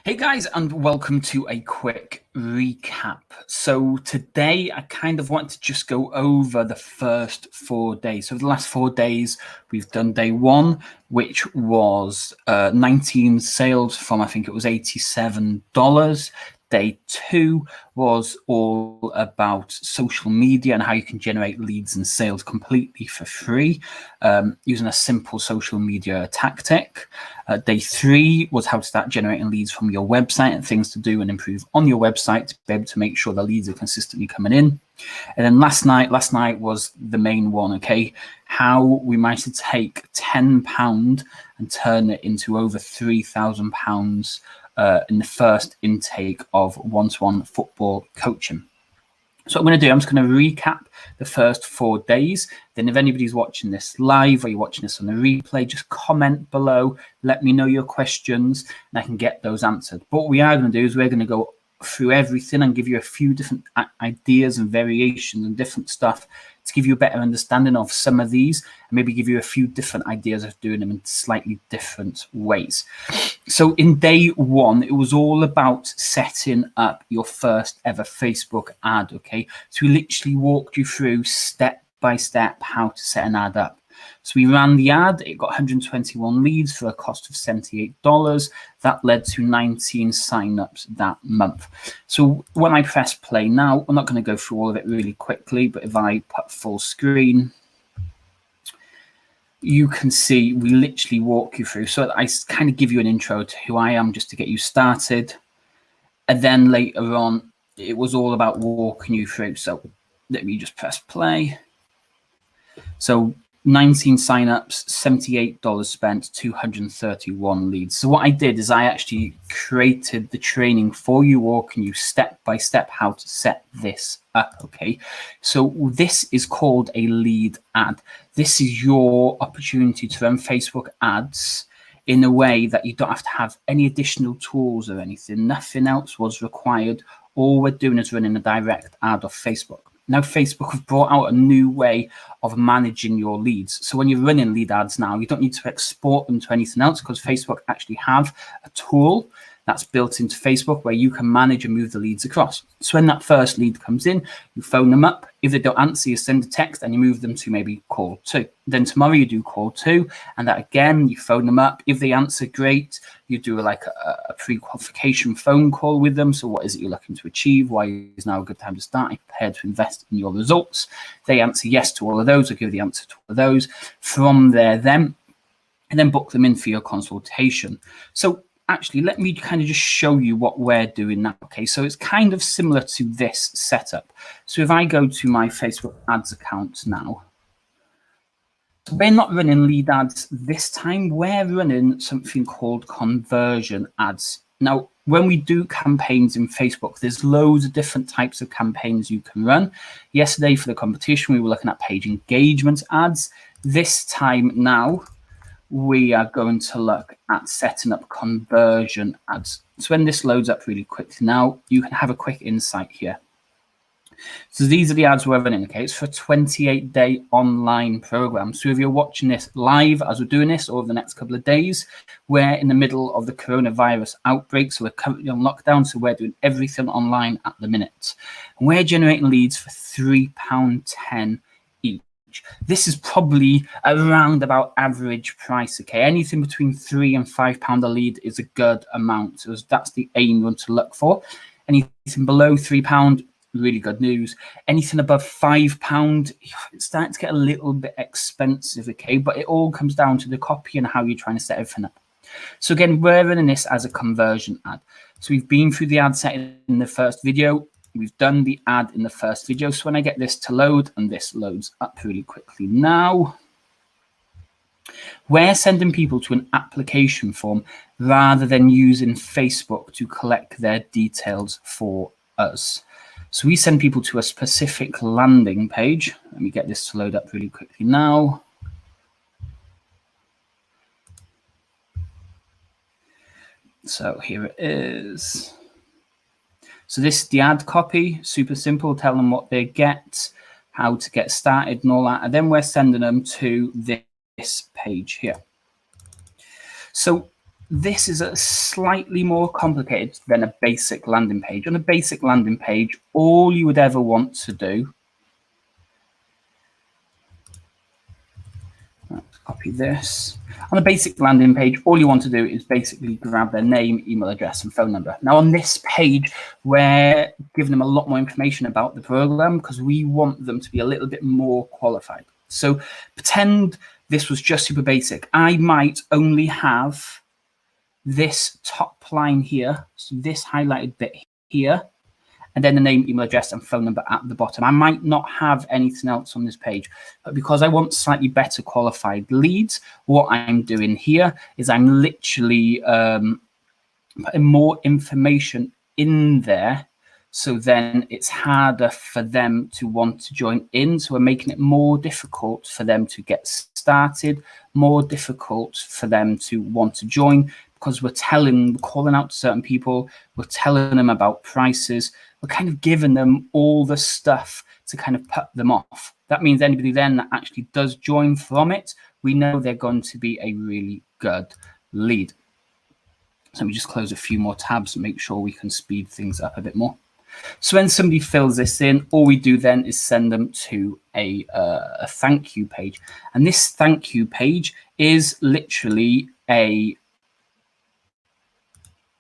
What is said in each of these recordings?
Hey guys, and welcome to a quick recap. So today I kind of want to just go over the first 4 days. So the last 4 days, we've done day one, which was 19 sales from, I think it was $87. Day two was all about social media and how you can generate leads and sales completely for free using a simple social media tactic. Day three was how to start generating leads from your website and things to do and improve on your website to be able to make sure the leads are consistently coming in. And then last night was the main one, okay? How we managed to take £10 and turn it into over £3,000 in the first intake of one-to-one football coaching. So what I'm going to do, I'm just going to recap the first 4 days. Then if anybody's watching this live or you're watching this on the replay, just comment below, let me know your questions, and I can get those answered. But what we are going to do is we're going to go through everything and give you a few different ideas and variations and different stuff to give you a better understanding of some of these and maybe give you a few different ideas of doing them in slightly different ways. So in day one, it was all about setting up your first ever Facebook ad, okay? So we literally walked you through step by step how to set an ad up. So we ran the ad, it got 121 leads for a cost of $78. That led to 19 signups that month. So when I press play now, I'm not going to go through all of it really quickly, but if I put full screen, you can see we literally walk you through. So I kind of give you an intro to who I am just to get you started. And then later on, it was all about walking you through. So let me just press play. So 19 signups, $78 spent, 231 leads. So what I did is I actually created the training for you, walking you step by step how to set this up, okay? So this is called a lead ad. This is your opportunity to run Facebook ads in a way that you don't have to have any additional tools or anything. Nothing else was required. All we're doing is running a direct ad off Facebook. Now, Facebook have brought out a new way of managing your leads. So when you're running lead ads now, you don't need to export them to anything else because Facebook actually have a tool that's built into Facebook where you can manage and move the leads across. So when that first lead comes in, you phone them up. If they don't answer, you send a text and you move them to maybe call 2. Then tomorrow you do call 2, and that again, you phone them up. If they answer, great. You do like a pre-qualification phone call with them. So what is it you're looking to achieve? Why is now a good time to start? Are you prepared to invest in your results? They answer yes to all of those, or give the answer to all of those. From there, and then book them in for your consultation. So actually, let me kind of just show you what we're doing now. Okay, so it's kind of similar to this setup. So if I go to my Facebook ads account now, we're not running lead ads this time. We're running something called conversion ads. Now, when we do campaigns in Facebook, there's loads of different types of campaigns you can run. Yesterday for the competition, we were looking at page engagement ads. This time now, we are going to look at setting up conversion ads. So when this loads up really quickly now, you can have a quick insight here. So these are the ads we're running, okay? It's for a 28-day online program. So if you're watching this live as we're doing this over the next couple of days, we're in the middle of the coronavirus outbreak. So we're currently on lockdown. So we're doing everything online at the minute. And we're generating leads for £3.10 each. This is probably around about average price, okay? Anything between £3 and £5 a lead is a good amount. So that's the aim you want to look for. Anything below £3, really good news. Anything above £5, it's starting to get a little bit expensive, okay? But it all comes down to the copy and how you're trying to set everything up. So again, we're running this as a conversion ad. So we've been through the ad setting in the first video. We've done the ad in the first video. So when I get this to load, and this loads up really quickly now, we're sending people to an application form rather than using Facebook to collect their details for us. So we send people to a specific landing page. Let me get this to load up really quickly now. So here it is. So this is the ad copy, super simple, tell them what they get, how to get started and all that. And then we're sending them to this page here. So this is a slightly more complicated than a basic landing page. On a basic landing page, all you would ever want to do, let's copy this. On a basic landing page, all you want to do is basically grab their name, email address, and phone number. Now on this page, we're giving them a lot more information about the program because we want them to be a little bit more qualified. So pretend this was just super basic. I might only have this top line here, so this highlighted bit here, and then the name, email address, and phone number at the bottom. I might not have anything else on this page, but because I want slightly better qualified leads, what I'm doing here is I'm literally putting more information in there, so then it's harder for them to want to join in. So we're making it more difficult for them to get started, more difficult for them to want to join, because we're calling out to certain people, we're telling them about prices, we're kind of giving them all the stuff to kind of put them off. That means anybody then that actually does join from it, we know they're going to be a really good lead. So let me just close a few more tabs and make sure we can speed things up a bit more. So when somebody fills this in, all we do then is send them to a thank you page. And this thank you page is literally a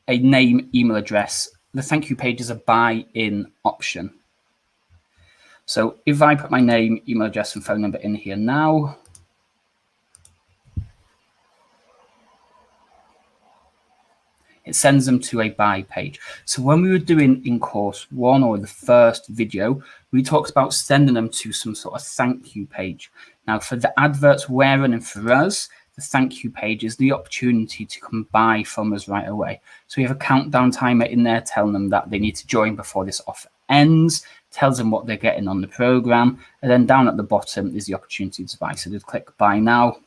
name, email address. The thank you page is a buy-in option. So if I put my name, email address, and phone number in here now, it sends them to a buy page. So when we were doing in course 1 or the first video, we talked about sending them to some sort of thank you page. Now for the adverts we're running for us, the thank you page is the opportunity to come buy from us right away. So we have a countdown timer in there telling them that they need to join before this offer ends, tells them what they're getting on the program, and then down at the bottom is the opportunity to buy. So they'd click buy now,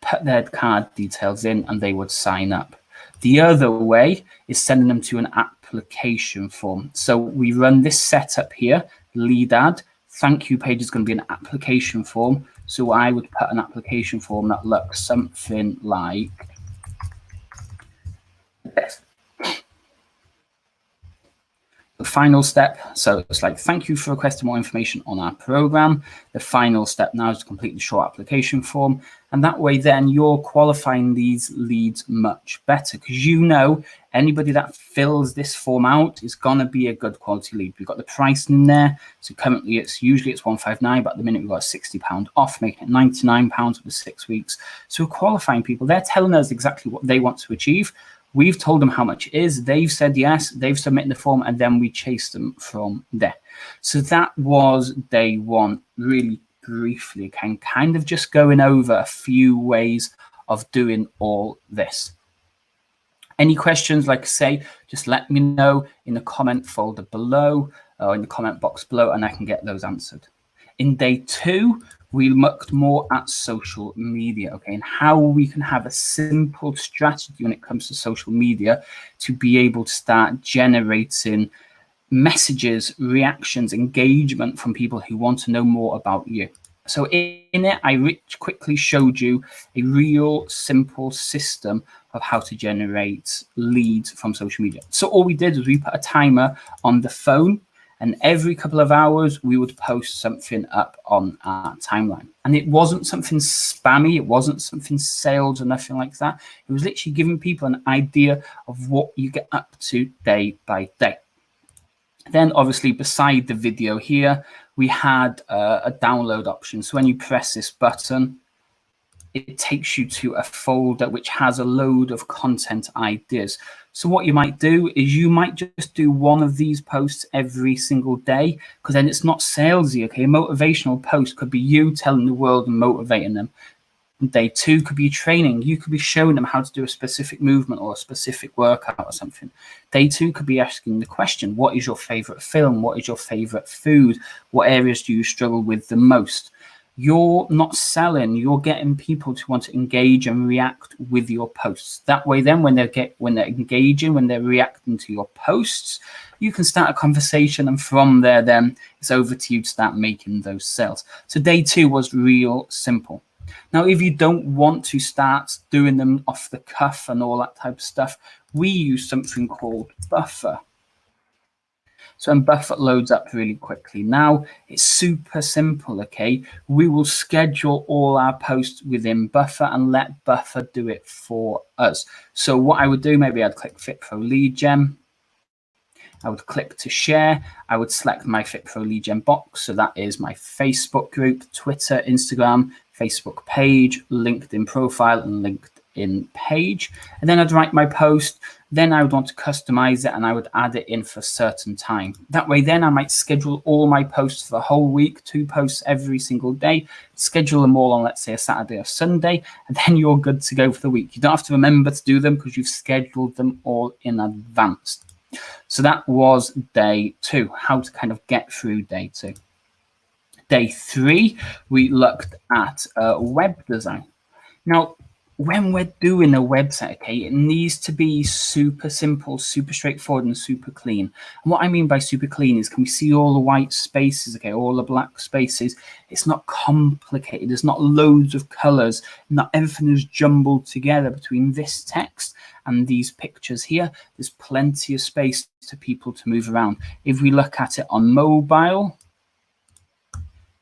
put their card details in, and they would sign up. The other way is sending them to an application form. So we run this setup here, lead ad, thank you page is going to be an application form. So I would put an application form that looks something like this. The final step, so it's like, thank you for requesting more information on our program. The final step now is to complete the short application form. And that way then you're qualifying these leads much better, because you know anybody that fills this form out is going to be a good quality lead. We've got the price in there. So currently usually it's 159, but at the minute we've got £60 off, making it £99 for the 6 weeks. So we're qualifying people. They're telling us exactly what they want to achieve. We've told them how much it is. They've said yes. They've submitted the form, and then we chase them from there. So that was day one, really briefly, kind of just going over a few ways of doing all this. Any questions, like I say, just let me know in the comment folder below or in the comment box below, and I can get those answered. In day two, we looked more at social media, okay, and how we can have a simple strategy when it comes to social media to be able to start generating messages, reactions, engagement from people who want to know more about you. So in it, I quickly showed you a real simple system of how to generate leads from social media. So all we did was we put a timer on the phone, and every couple of hours, we would post something up on our timeline. And it wasn't something spammy. It wasn't something sales or nothing like that. It was literally giving people an idea of what you get up to day by day. Then obviously beside the video here, we had a download option. So when you press this button, it takes you to a folder which has a load of content ideas. So what you might do is you might just do one of these posts every single day, because then it's not salesy, okay? A motivational post could be you telling the world and motivating them. Day two could be training. You could be showing them how to do a specific movement or a specific workout or something. Day two could be asking the question, what is your favorite film? What is your favorite food? What areas do you struggle with the most? You're not selling, you're getting people to want to engage and react with your posts. That way then when they're engaging, when they're reacting to your posts, you can start a conversation, and from there then it's over to you to start making those sales. So day two was real simple. Now, if you don't want to start doing them off the cuff and all that type of stuff, we use something called Buffer. So when Buffer loads up really quickly, now it's super simple, okay? We will schedule all our posts within Buffer and let Buffer do it for us. So what I would do, maybe I'd click FitPro Lead Gen. I would click to share. I would select my FitPro Lead Gen box. So that is my Facebook group, Twitter, Instagram, Facebook page, LinkedIn profile, and LinkedIn page. And then I'd write my post. Then I would want to customize it and I would add it in for a certain time. That way, then I might schedule all my posts for the whole week, 2 posts every single day, schedule them all on, let's say, a Saturday or Sunday, and then you're good to go for the week. You don't have to remember to do them because you've scheduled them all in advance. So that was day 2, how to kind of get through day 2. Day 3, we looked at web design. Now, when we're doing a website, okay, it needs to be super simple, super straightforward, and super clean. And what I mean by super clean is, can we see all the white spaces, okay, all the black spaces? It's not complicated. There's not loads of colors. Not everything is jumbled together between this text and these pictures here. There's plenty of space for people to move around. If we look at it on mobile,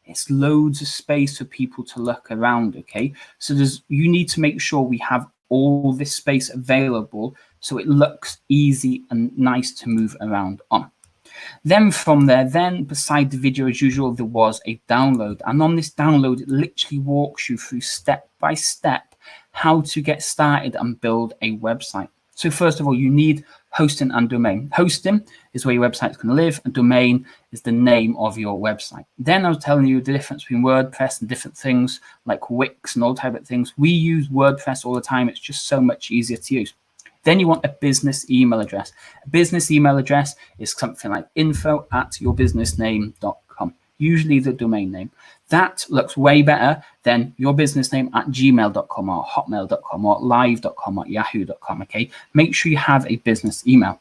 it's loads of space for people to look around, okay? So you need to make sure we have all this space available so it looks easy and nice to move around on. Then from there, beside the video, as usual, there was a download. And on this download, it literally walks you through step by step how to get started and build a website. So first of all, you need hosting and domain. Hosting is where your website's going to live, and domain is the name of your website. Then I was telling you the difference between WordPress and different things like Wix and all type of things. We use WordPress all the time. It's just so much easier to use. Then you want a business email address. A business email address is something like info@yourbusinessname.com, usually the domain name. That looks way better than yourbusinessname@gmail.com or hotmail.com or live.com or yahoo.com, okay? Make sure you have a business email.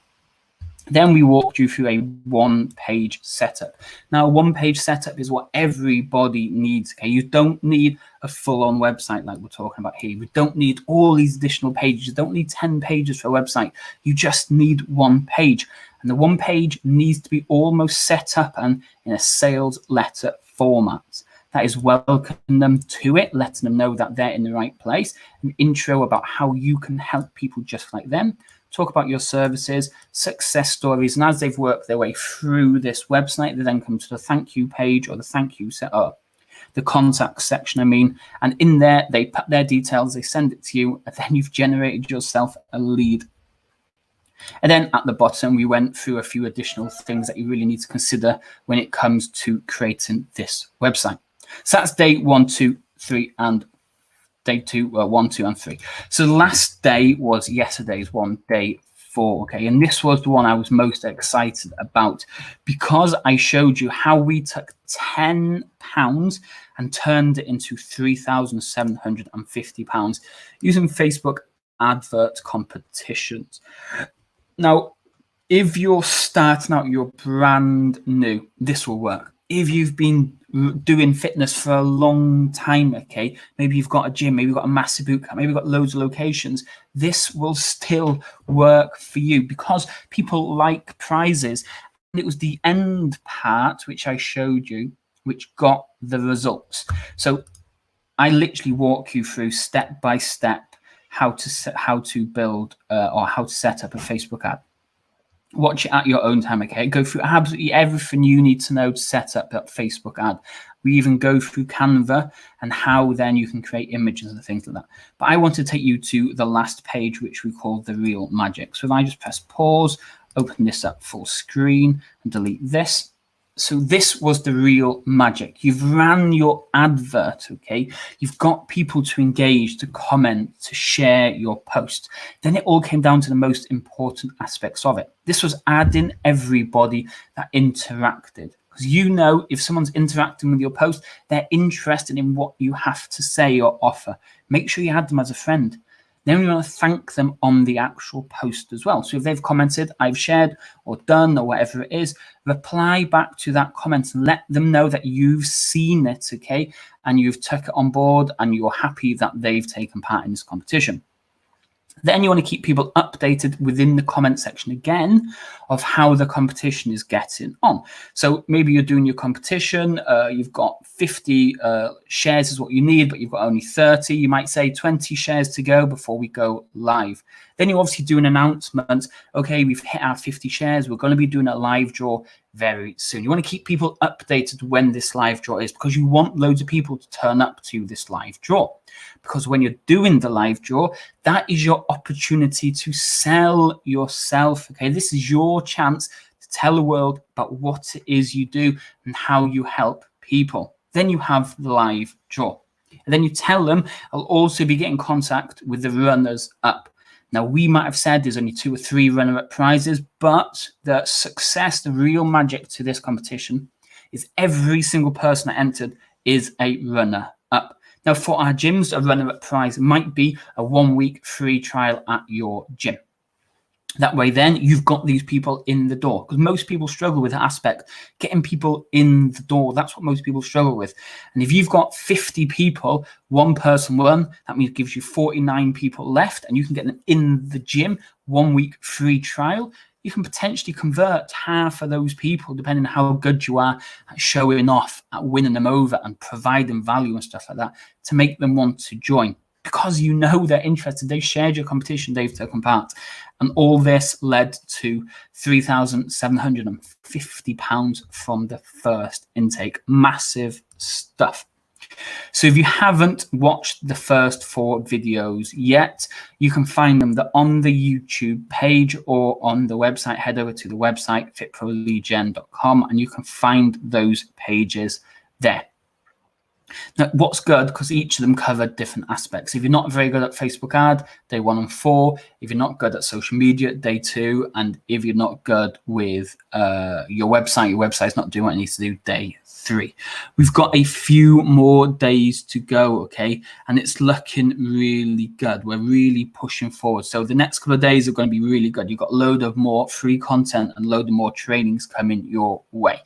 Then we walked you through a one-page setup. Now, a one-page setup is what everybody needs, okay? You don't need a full-on website like we're talking about here. You don't need all these additional pages. You don't need 10 pages for a website. You just need one page. And the one page needs to be almost set up and in a sales letter format. That is welcoming them to it, letting them know that they're in the right place, an intro about how you can help people just like them, talk about your services, success stories, and as they've worked their way through this website, they then come to the thank you page or the thank you setup, the contact section, and in there, they put their details, they send it to you, and then you've generated yourself a lead. And then at the bottom, we went through a few additional things that you really need to consider when it comes to creating this website. So that's day 1, 2, 3, and day 2, 1, 2, and 3. So the last day was yesterday's one, day 4, okay? And this was the one I was most excited about because I showed you how we took £10 and turned it into £3,750 using Facebook advert competitions. Now, if you're starting out, you're brand new, this will work. If you've been doing fitness for a long time, okay, maybe you've got a gym, maybe you've got a massive boot camp, maybe you've got loads of locations, this will still work for you because people like prizes. And it was the end part, which I showed you, which got the results. So I literally walk you through step by step how to build or how to set up a Facebook ad. Watch it at your own time, okay? Go through absolutely everything you need to know to set up that Facebook ad. We even go through Canva and how then you can create images and things like that. But I want to take you to the last page, which we call the real magic. So if I just press pause, open this up full screen and delete this. So this was the real magic. You've ran your advert, okay? You've got people to engage, to comment, to share your post. Then it all came down to the most important aspects of it. This was adding everybody that interacted. Because you know, if someone's interacting with your post, they're interested in what you have to say or offer. Make sure you add them as a friend. Then we want to thank them on the actual post as well. So if they've commented, I've shared or done or whatever it is, reply back to that comment and let them know that you've seen it, okay? And you've took it on board and you're happy that they've taken part in this competition. Then you want to keep people updated within the comment section again of how the competition is getting on. So maybe you're doing your competition, you've got 50 shares is what you need, but you've got only 30. You might say 20 shares to go before we go live. Then you obviously do an announcement. Okay, we've hit our 50 shares. We're going to be doing a live draw very soon. You want to keep people updated when this live draw is, because you want loads of people to turn up to this live draw. Because when you're doing the live draw, that is your opportunity to sell yourself. Okay, this is your chance to tell the world about what it is you do and how you help people. Then you have the live draw. And then you tell them, I'll also be getting contact with the runners up. Now, we might have said there's only 2 or 3 runner-up prizes, but the success, the real magic to this competition is every single person that entered is a runner-up. Now, for our gyms, a runner-up prize might be a 1-week free trial at your gym. That way, then you've got these people in the door, because most people struggle with that aspect, getting people in the door. That's what most people struggle with. And if you've got 50 people, 1 person won, that means it gives you 49 people left, and you can get them in the gym, 1-week free trial. You can potentially convert half of those people, depending on how good you are at showing off, at winning them over and providing value and stuff like that, to make them want to join. Because you know they're interested, they shared your competition, they've taken part. And all this led to £3,750 from the first intake. Massive stuff. So if you haven't watched the first 4 videos yet, you can find them on the YouTube page or on the website. Head over to the website, fitprolegen.com, and you can find those pages there. Now, what's good, because each of them covered different aspects. If you're not very good at Facebook ad, day 1 and 4. If you're not good at social media, day 2. And if you're not good with your website's not doing what it needs to do, day 3. We've got a few more days to go, okay? And it's looking really good. We're really pushing forward. So the next couple of days are going to be really good. You've got a load of more free content and a load of more trainings coming your way.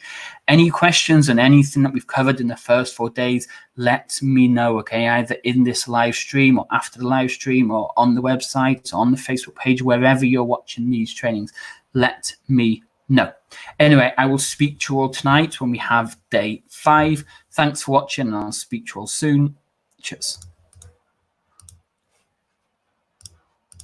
Any questions on anything that we've covered in the first 4 days, let me know, okay? Either in this live stream or after the live stream or on the website or on the Facebook page, wherever you're watching these trainings, let me know. Anyway, I will speak to you all tonight when we have day 5. Thanks for watching, and I'll speak to you all soon. Cheers.